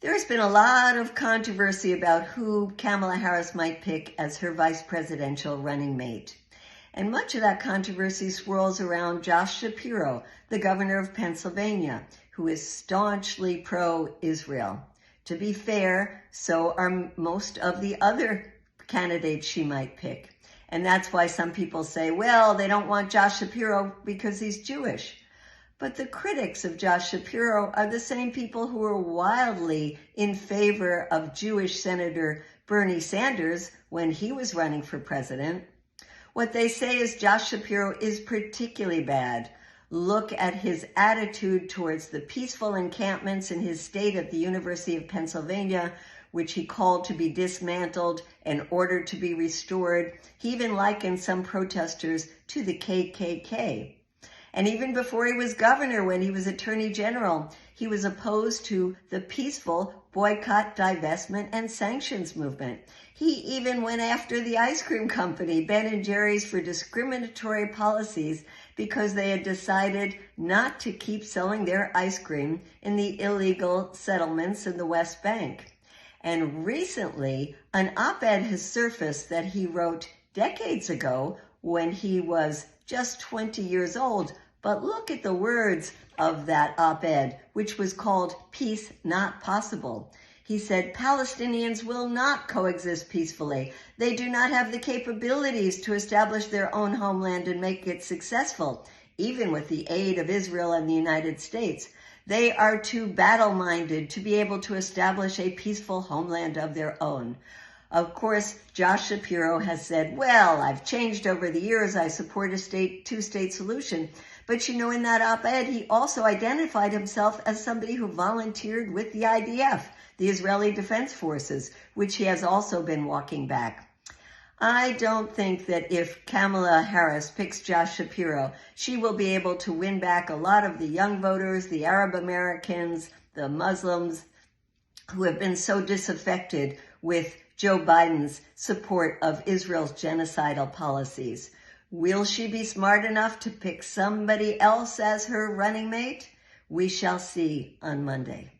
There has been a lot of controversy about who Kamala Harris might pick as her vice presidential running mate. And much of that controversy swirls around Josh Shapiro, the governor of Pennsylvania, who is staunchly pro-Israel. To be fair, so are most of the other candidates she might pick. And that's why some people say, well, they don't want Josh Shapiro because he's Jewish. But the critics of Josh Shapiro are the same people who were wildly in favor of Jewish Senator Bernie Sanders when he was running for president. What they say is Josh Shapiro is particularly bad. Look at his attitude towards the peaceful encampments in his state at the University of Pennsylvania, which he called to be dismantled and ordered to be restored. He even likened some protesters to the KKK. And even before he was governor, when he was attorney general, he was opposed to the peaceful boycott, divestment, and sanctions movement. He even went after the ice cream company, Ben & Jerry's, for discriminatory policies because they had decided not to keep selling their ice cream in the illegal settlements in the West Bank. And recently, an op-ed has surfaced that he wrote decades ago when he was just 20 years old. But look at the words of that op-ed, which was called Peace Not Possible. He said, Palestinians will not coexist peacefully. They do not have the capabilities to establish their own homeland and make it successful, even with the aid of Israel and the United States. They are too battle-minded to be able to establish a peaceful homeland of their own. Of course, Josh Shapiro has said, well, I've changed over the years. I support a two-state solution. But you know, in that op-ed, he also identified himself as somebody who volunteered with the IDF, the Israeli Defense Forces, which he has also been walking back. I don't think that if Kamala Harris picks Josh Shapiro, she will be able to win back a lot of the young voters, the Arab Americans, the Muslims, who have been so disaffected with Joe Biden's support of Israel's genocidal policies. Will she be smart enough to pick somebody else as her running mate? We shall see on Monday.